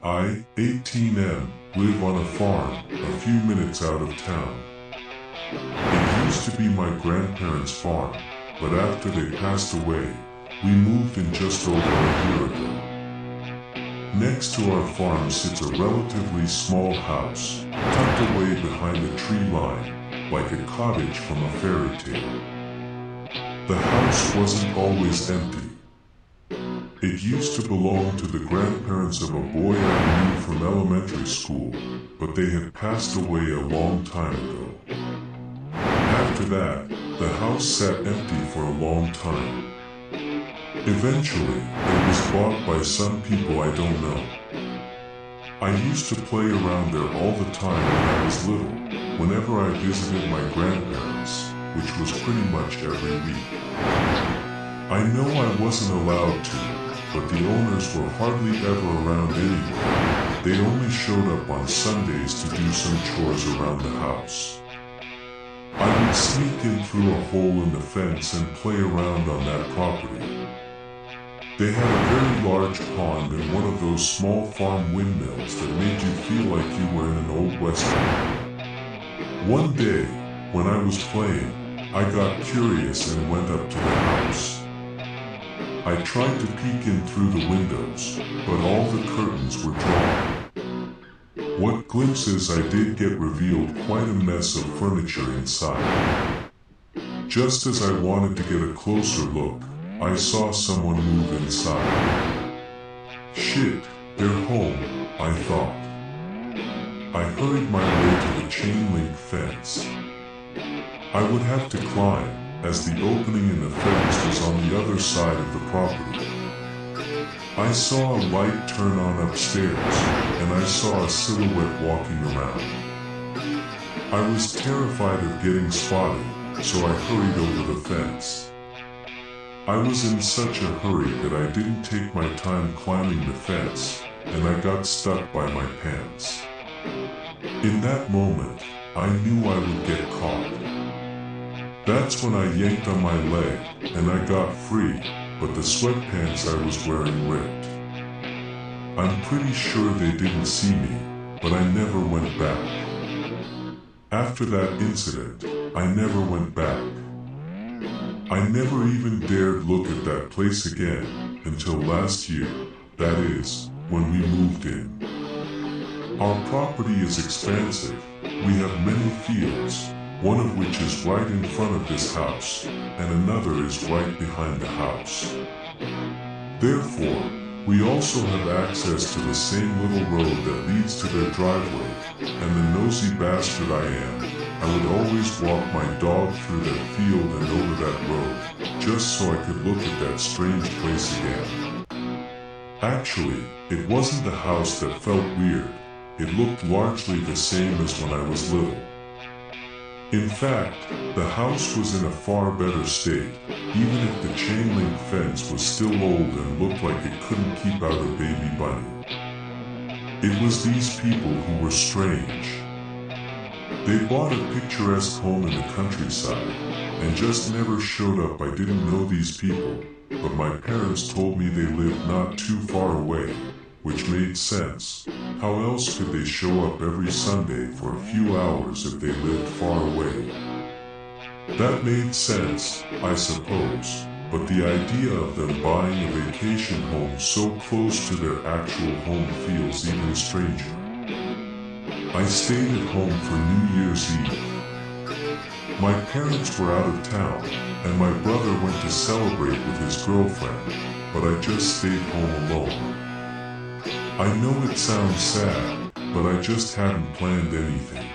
I, 18M, live on a farm a few minutes out of town. It used to be my grandparents' farm, but after they passed away, we moved in just over a year ago. Next to our farm sits a relatively small house, tucked away behind a tree line, like a cottage from a fairy tale. The house wasn't always empty. It used to belong to the grandparents of a boy I knew from elementary school, but they had passed away a long time ago. After that, the house sat empty for a long time. Eventually, it was bought by some people I don't know. I used to play around there all the time when I was little, whenever I visited my grandparents, which was pretty much every week. I know I wasn't allowed to, but the owners were hardly ever around anyway. They only showed up on Sundays to do some chores around the house. I would sneak in through a hole in the fence and play around on that property. They had a very large pond and one of those small farm windmills that made you feel like you were in an old western. One day, when I was playing, I got curious and went up to the house. I tried to peek in through the windows, but all the curtains were drawn. What glimpses I did get revealed quite a mess of furniture inside. Just as I wanted to get a closer look, I saw someone move inside. Shit, they're home, I thought. I hurried my way to the chain link fence. I would have to climb, as the opening in the fence was on the other side of the property. I saw a light turn on upstairs, and I saw a silhouette walking around. I was terrified of getting spotted, so I hurried over the fence. I was in such a hurry that I didn't take my time climbing the fence, and I got stuck by my pants. In that moment, I knew I would get caught. That's when I yanked on my leg, and I got free, but the sweatpants I was wearing ripped. I'm pretty sure they didn't see me, but I never went back. After that incident, I never went back. I never even dared look at that place again, until last year, that is, when we moved in. Our property is expansive. We have many fields, one of which is right in front of this house, and another is right behind the house. Therefore, we also have access to the same little road that leads to their driveway, and the nosy bastard I am, I would always walk my dog through that field and over that road, just so I could look at that strange place again. Actually, it wasn't the house that felt weird. It looked largely the same as when I was little. In fact, the house was in a far better state, even if the chain link fence was still old and looked like it couldn't keep out a baby bunny. It was these people who were strange. They bought a picturesque home in the countryside, and just never showed up. I didn't know these people, but my parents told me they lived not too far away, which made sense. How else could they show up every Sunday for a few hours if they lived far away? That made sense, I suppose, but the idea of them buying a vacation home so close to their actual home feels even stranger. I stayed at home for New Year's Eve. My parents were out of town, and my brother went to celebrate with his girlfriend, but I just stayed home alone. I know it sounds sad, but I just hadn't planned anything.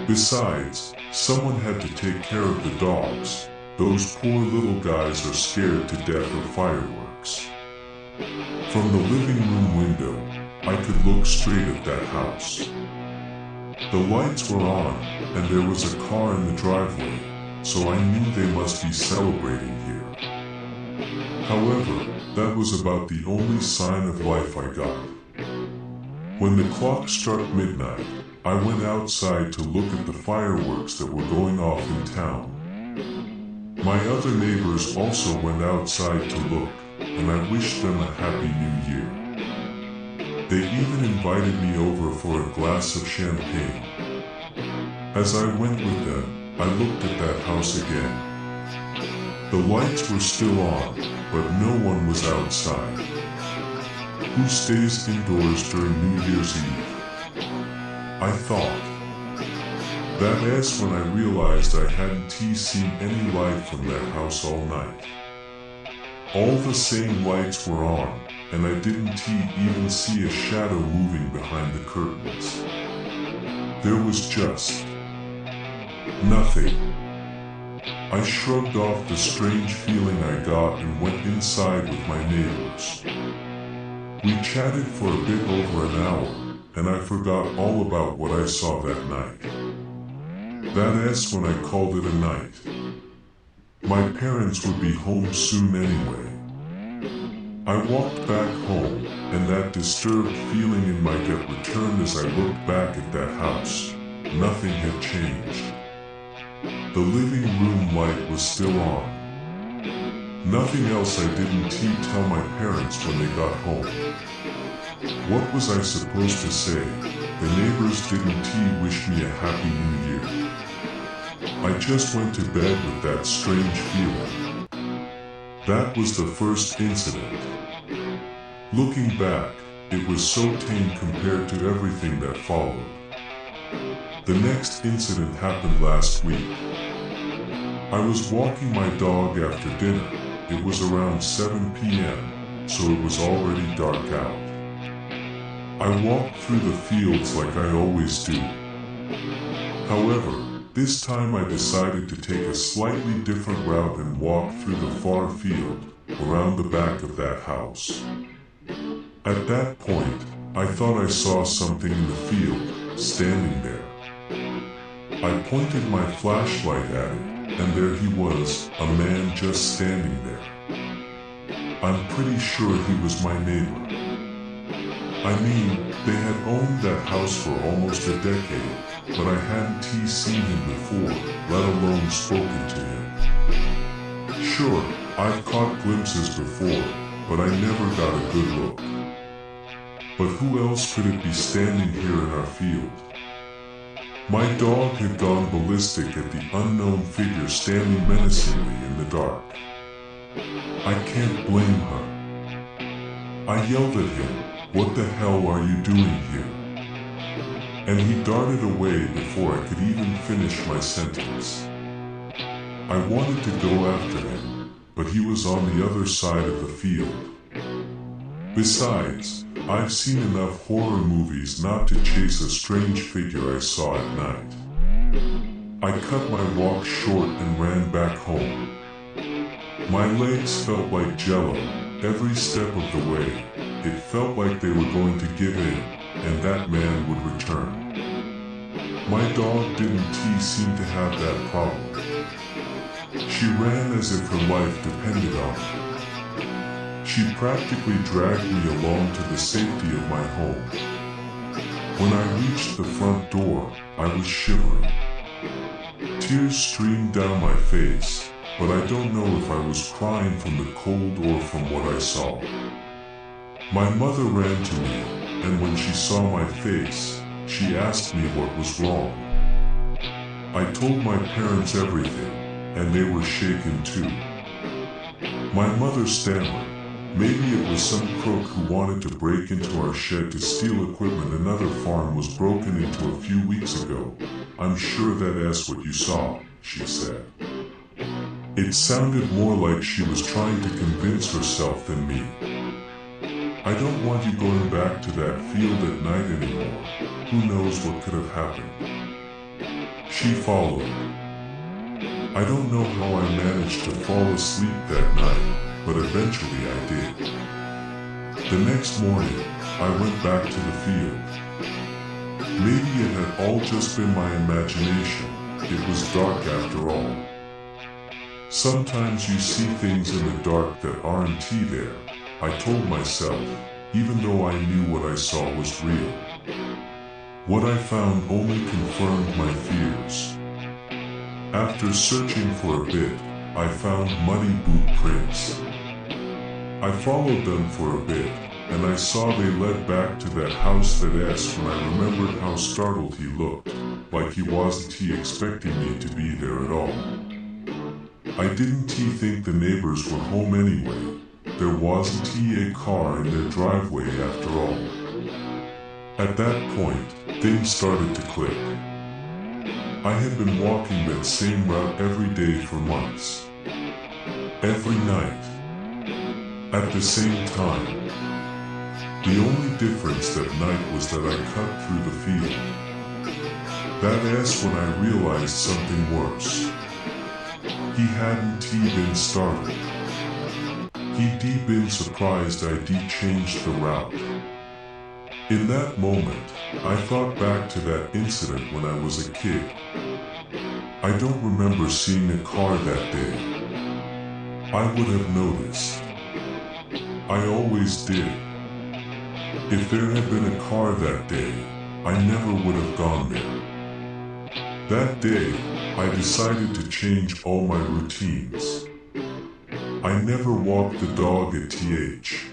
Besides, someone had to take care of the dogs. Those poor little guys are scared to death of fireworks. From the living room window, I could look straight at that house. The lights were on, and there was a car in the driveway, so I knew they must be celebrating here. However, that was about the only sign of life I got. When the clock struck midnight, I went outside to look at the fireworks that were going off in town. My other neighbors also went outside to look, and I wished them a happy new year. They even invited me over for a glass of champagne. As I went with them, I looked at that house again. The lights were still on, but no one was outside. Who stays indoors during New Year's Eve? I thought. That is when I realized I hadn't seen any light from that house all night. All the same lights were on, and I didn't even see a shadow moving behind the curtains. There was just nothing. I shrugged off the strange feeling I got and went inside with my neighbors. We chatted for a bit over an hour, and I forgot all about what I saw that night. That is when I called it a night. My parents would be home soon anyway. I walked back home, and that disturbed feeling in my gut returned as I looked back at that house. Nothing had changed. The living room light was still on. Nothing else. I didn't tell my parents when they got home. What was I supposed to say? The neighbors didn't wish me a happy new year. I just went to bed with that strange feeling. That was the first incident. Looking back, it was so tame compared to everything that followed. The next incident happened last week. I was walking my dog after dinner. It was around 7 p.m., so it was already dark out. I walked through the fields like I always do. However, this time I decided to take a slightly different route and walk through the far field, around the back of that house. At that point, I thought I saw something in the field, standing there. I pointed my flashlight at it, and there he was, a man just standing there. I'm pretty sure he was my neighbor. I mean, they had owned that house for almost a decade, but I hadn't seen him before, let alone spoken to him. Sure, I've caught glimpses before, but I never got a good look. But who else could it be standing here in our field? My dog had gone ballistic at the unknown figure standing menacingly in the dark. I can't blame her. I yelled at him, "What the hell are you doing here?" And he darted away before I could even finish my sentence. I wanted to go after him, but he was on the other side of the field. Besides, I've seen enough horror movies not to chase a strange figure I saw at night. I cut my walk short and ran back home. My legs felt like jello, every step of the way. It felt like they were going to give in, and that man would return. My dog didn't seem to have that problem. She ran as if her life depended on it. She practically dragged me along to the safety of my home. When I reached the front door, I was shivering. Tears streamed down my face, but I don't know if I was crying from the cold or from what I saw. My mother ran to me, and when she saw my face, she asked me what was wrong. I told my parents everything, and they were shaken too. My mother stammered. Maybe it was some crook who wanted to break into our shed to steal equipment another farm was broken into a few weeks ago. I'm sure that is what you saw, she said. It sounded more like she was trying to convince herself than me. I don't want you going back to that field at night anymore. Who knows what could have happened? She followed. I don't know how I managed to fall asleep that night, but eventually I did. The next morning, I went back to the field. Maybe it had all just been my imagination. It was dark after all. Sometimes you see things in the dark that aren't there, I told myself, even though I knew what I saw was real. What I found only confirmed my fears. After searching for a bit, I found muddy boot prints. I followed them for a bit, and I saw they led back to that house that asked when I remembered how startled he looked, like he wasn't expecting me to be there at all. I didn't think the neighbors were home anyway. There wasn't a car in their driveway after all. At that point, things started to click. I had been walking that same route every day for months. Every night. At the same time. The only difference that night was that I cut through the field. That ass when I realized something worse. He hadn't been startled. He'd been surprised I'd changed the route. In that moment, I thought back to that incident when I was a kid. I don't remember seeing a car that day. I would have noticed. I always did. If there had been a car that day, I never would have gone there. That day, I decided to change all my routines. I never walked the dog at TH.